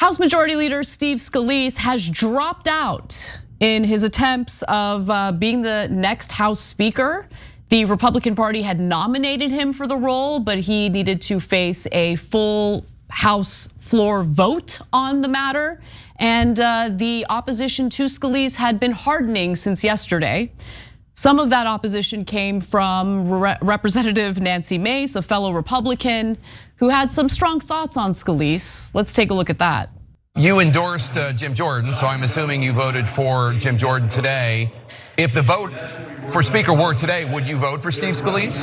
House Majority Leader Steve Scalise has dropped out in his attempts of being the next House Speaker. The Republican Party had nominated him for the role, but he needed to face a full House floor vote on the matter. And the opposition to Scalise had been hardening since yesterday. Some of that opposition came from Representative Nancy Mace, a fellow Republican, who had some strong thoughts on Scalise. Let's take a look at that. You endorsed Jim Jordan, so I'm assuming you voted for Jim Jordan today. If the vote for Speaker were today, would you vote for Steve Scalise?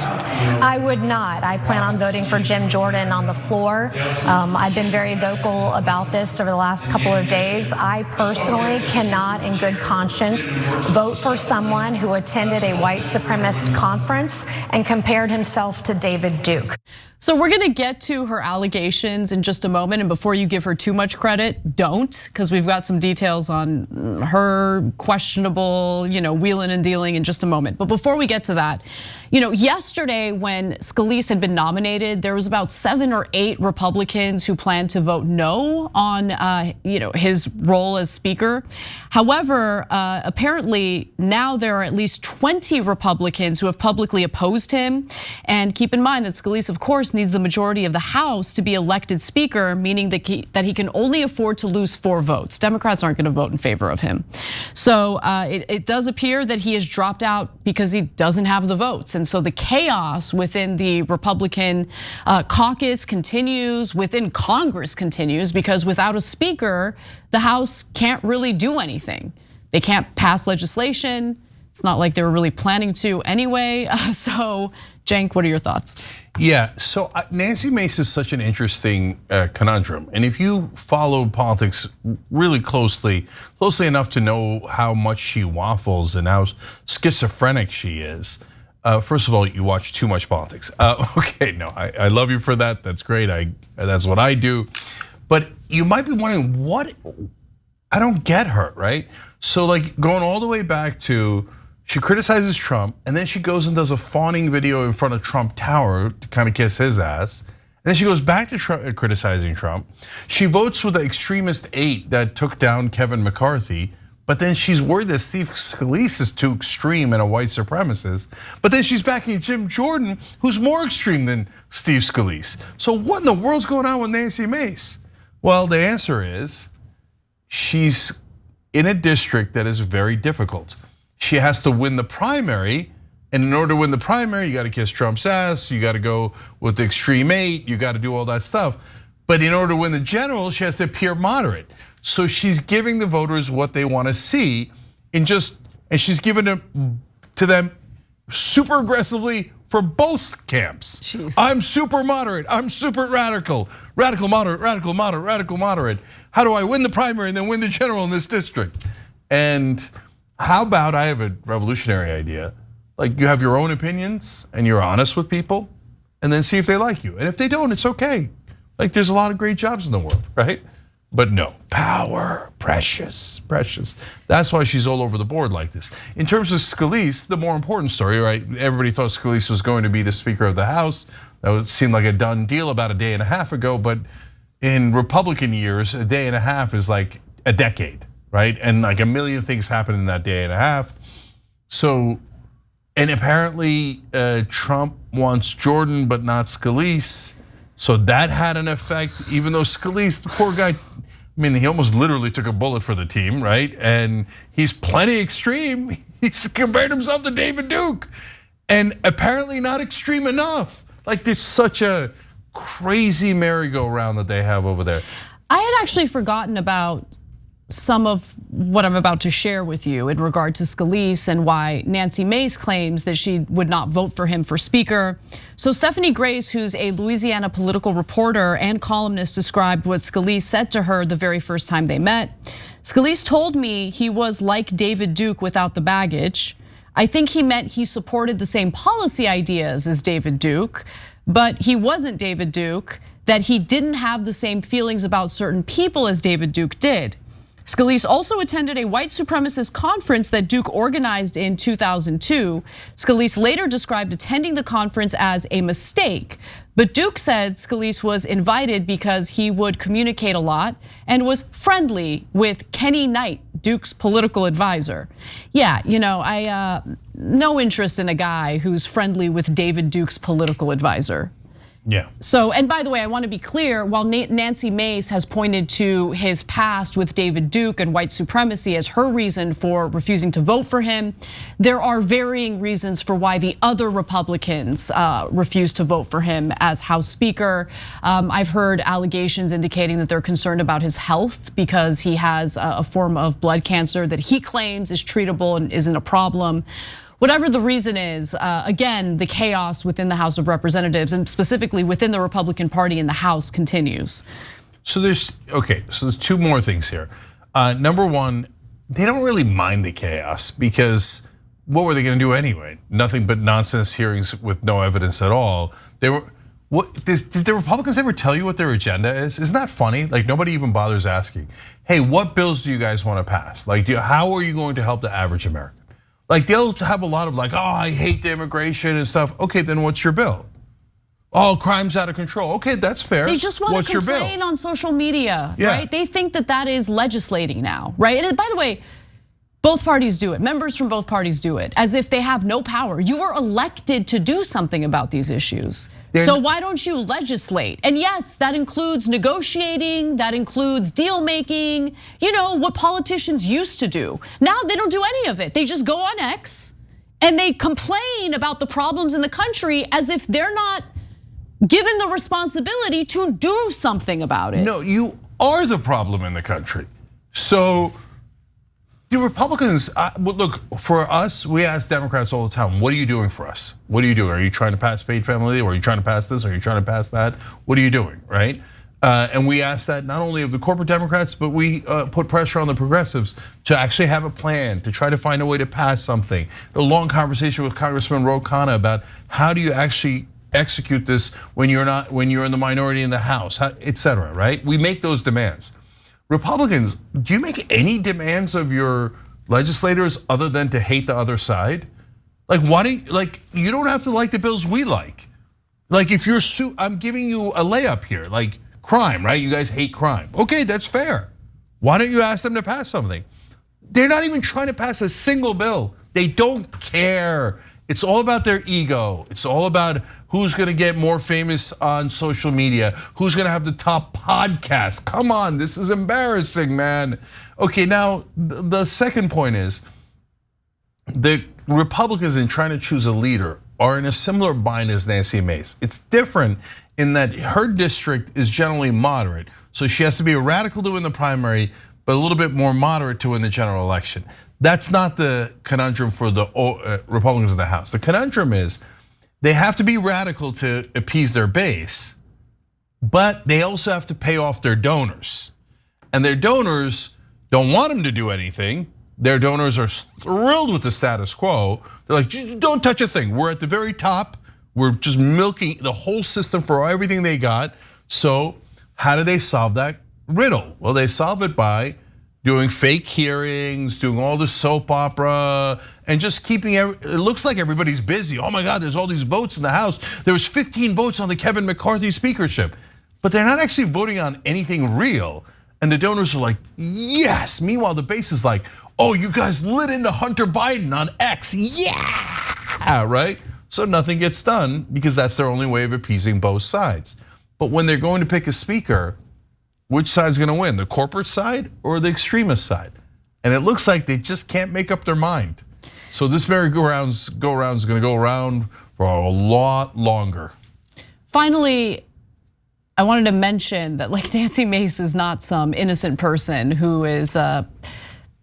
I would not. I plan on voting for Jim Jordan on the floor. I've been very vocal about this over the last couple of days. I personally cannot, in good conscience, vote for someone who attended a white supremacist conference and compared himself to David Duke. So we're gonna get to her allegations in just a moment, and before you give her too much credit, don't, because we've got some details on her questionable, wheeling and dealing in just a moment. But before we get to that, yesterday when Scalise had been nominated, there was about 7 or 8 Republicans who planned to vote no on his role as Speaker. However, apparently now there are at least 20 Republicans who have publicly opposed him. And keep in mind that Scalise, of course, needs the majority of the House to be elected Speaker, meaning that he can only afford to lose 4 votes. Democrats aren't gonna vote in favor of him. So it does appear that he has dropped out because he doesn't have the votes. And so the chaos within the Republican caucus continues, within Congress continues, because without a Speaker, the House can't really do anything. They can't pass legislation. It's not like they were really planning to anyway. So, Cenk, what are your thoughts? Yeah, so Nancy Mace is such an interesting conundrum. And if you follow politics really closely enough to know how much she waffles and how schizophrenic she is, first of all, you watch too much politics. Okay, no, I love you for that. That's great. That's what I do. But you might be wondering, what? I don't get her, right? So like going all the way back to, she criticizes Trump, and then she goes and does a fawning video in front of Trump Tower to kind of kiss his ass. And then she goes back to criticizing Trump. She votes with the extremist 8 that took down Kevin McCarthy. But then she's worried that Steve Scalise is too extreme and a white supremacist. But then she's backing Jim Jordan, who's more extreme than Steve Scalise. So what in the world's going on with Nancy Mace? Well, the answer is she's in a district that is very difficult. She has to win the primary, and in order to win the primary, you gotta kiss Trump's ass, you gotta go with the extreme 8, you gotta do all that stuff. But in order to win the general, she has to appear moderate. So she's giving the voters what they wanna see, and she's giving it to them super aggressively for both camps. Jeez. I'm super moderate, I'm super radical, radical moderate, radical moderate, radical moderate. How do I win the primary and then win the general in this district? And how about, I have a revolutionary idea. Like, you have your own opinions and you're honest with people, and then see if they like you. And if they don't, it's okay. Like, there's a lot of great jobs in the world, right? But no, power, precious, precious. That's why she's all over the board like this. In terms of Scalise, the more important story, right? Everybody thought Scalise was going to be the Speaker of the House. That would seem like a done deal about a day and a half ago, but in Republican years, a day and a half is like a decade, right? And like a million things happen in that day and a half. So, and apparently Trump wants Jordan, but not Scalise. So that had an effect, even though Scalise, the poor guy, he almost literally took a bullet for the team, right? And he's plenty extreme. He's compared himself to David Duke, and apparently not extreme enough. Like, there's such a crazy merry-go-round that they have over there. I had actually forgotten about some of what I'm about to share with you in regard to Scalise and why Nancy Mace claims that she would not vote for him for Speaker. So Stephanie Grace, who's a Louisiana political reporter and columnist, described what Scalise said to her the very first time they met. Scalise told me he was like David Duke without the baggage. I think he meant he supported the same policy ideas as David Duke, but he wasn't David Duke, that he didn't have the same feelings about certain people as David Duke did. Scalise also attended a white supremacist conference that Duke organized in 2002. Scalise later described attending the conference as a mistake, But Duke said Scalise was invited because he would communicate a lot and was friendly with Kenny Knight, Duke's political advisor. Yeah, I no interest in a guy who's friendly with David Duke's political advisor. Yeah. So, and by the way, I want to be clear, while Nancy Mace has pointed to his past with David Duke and white supremacy as her reason for refusing to vote for him, there are varying reasons for why the other Republicans refused to vote for him as House Speaker. I've heard allegations indicating that they're concerned about his health because he has a form of blood cancer that he claims is treatable and isn't a problem. Whatever the reason is, again, the chaos within the House of Representatives and specifically within the Republican Party in the House continues. So there's two more things here. Number one, they don't really mind the chaos because what were they going to do anyway? Nothing but nonsense hearings with no evidence at all. Did the Republicans ever tell you what their agenda is? Isn't that funny? Like nobody even bothers asking. Hey, what bills do you guys want to pass? Like, how are you going to help the average American? Like they'll have a lot of like, oh, I hate the immigration and stuff. Okay, then what's your bill? Oh, crime's out of control. Okay, that's fair. They just want to complain on social media, right? They think that that is legislating now, right? And by the way, both parties do it. Members from both parties do it as if they have no power. You were elected to do something about these issues. So why don't you legislate? And yes, that includes negotiating, that includes deal making, what politicians used to do. Now they don't do any of it. They just go on X and they complain about the problems in the country as if they're not given the responsibility to do something about it. No, you are the problem in the country. So the Republicans, look, for us, we ask Democrats all the time, what are you doing for us? What are you doing? Are you trying to pass paid family leave? Or are you trying to pass this? Are you trying to pass that? What are you doing, right? And we ask that not only of the corporate Democrats, but we put pressure on the progressives to actually have a plan, to try to find a way to pass something. A long conversation with Congressman Ro Khanna about how do you actually execute this when you're in the minority in the House, et cetera, right? We make those demands. Republicans, do you make any demands of your legislators other than to hate the other side? Like, why do you don't have to like the bills we like. Like if you're I'm giving you a layup here, like crime, right? You guys hate crime. Okay, that's fair. Why don't you ask them to pass something? They're not even trying to pass a single bill. They don't care. It's all about their ego. It's all about who's gonna get more famous on social media, who's gonna have the top podcast. Come on, this is embarrassing, man. Okay, now the second point is the Republicans in trying to choose a leader are in a similar bind as Nancy Mace. It's different in that her district is generally moderate, so she has to be a radical to win the primary, but a little bit more moderate to win the general election. That's not the conundrum for the Republicans in the House. The conundrum is they have to be radical to appease their base, but they also have to pay off their donors. And their donors don't want them to do anything. Their donors are thrilled with the status quo. They're like, don't touch a thing. We're at the very top. We're just milking the whole system for everything they got. So how do they solve that riddle? Well, they solve it by doing fake hearings, doing all the soap opera, and just keeping, it looks like everybody's busy. Oh my God, there's all these votes in the House. There was 15 votes on the Kevin McCarthy speakership, but they're not actually voting on anything real. And the donors are like, yes. Meanwhile, the base is like, oh, you guys lit into Hunter Biden on X, yeah, right? So nothing gets done because that's their only way of appeasing both sides. But when they're going to pick a speaker, which side's gonna win, the corporate side or the extremist side? And it looks like they just can't make up their mind. So this merry-go-round's gonna go around for a lot longer. Finally, I wanted to mention that like Nancy Mace is not some innocent person who is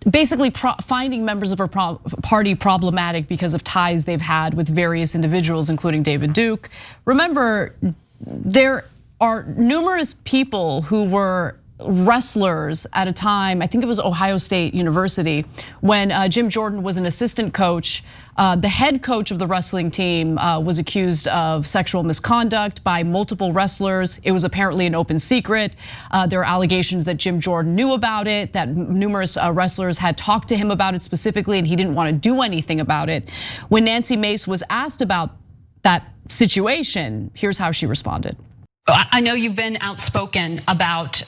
basically finding members of her party problematic because of ties they've had with various individuals, including David Duke. Remember, there are numerous people who were wrestlers at a time, I think it was Ohio State University, when Jim Jordan was an assistant coach. The head coach of the wrestling team was accused of sexual misconduct by multiple wrestlers. It was apparently an open secret. There are allegations that Jim Jordan knew about it, that numerous wrestlers had talked to him about it specifically, and he didn't want to do anything about it. When Nancy Mace was asked about that situation. Here's how she responded. I know you've been outspoken about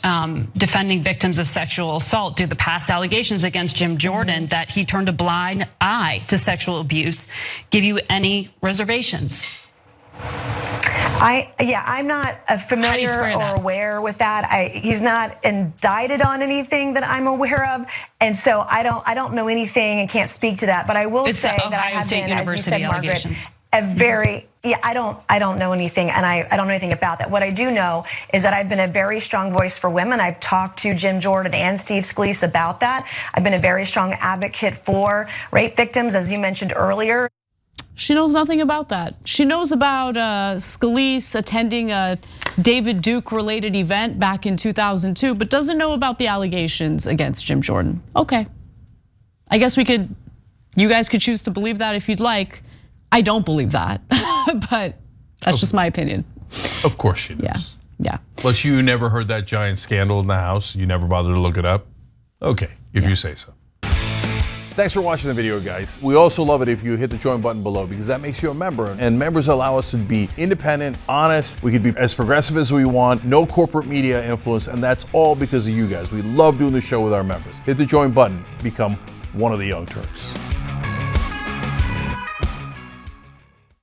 defending victims of sexual assault due to the past allegations against Jim Jordan that he turned a blind eye to sexual abuse. Give you any reservations? I'm not familiar or aware with that. He's not indicted on anything that I'm aware of, and so I don't know anything and can't speak to that. But I will say that I have been, as you said, Margaret, I don't know anything, and I don't know anything about that. What I do know is that I've been a very strong voice for women. I've talked to Jim Jordan and Steve Scalise about that. I've been a very strong advocate for rape victims, as you mentioned earlier. She knows nothing about that. She knows about Scalise attending a David Duke related event back in 2002, but doesn't know about the allegations against Jim Jordan. Okay, I guess you guys could choose to believe that if you'd like. I don't believe that, but that's just my opinion. Of course she does. Yeah. Plus, you never heard that giant scandal in the House. You never bothered to look it up. Okay, if you say so. Thanks for watching the video, guys. We also love it if you hit the join button below, because that makes you a member, and members allow us to be independent, honest. We can be as progressive as we want, no corporate media influence, and that's all because of you guys. We love doing the show with our members. Hit the join button, become one of the Young Turks.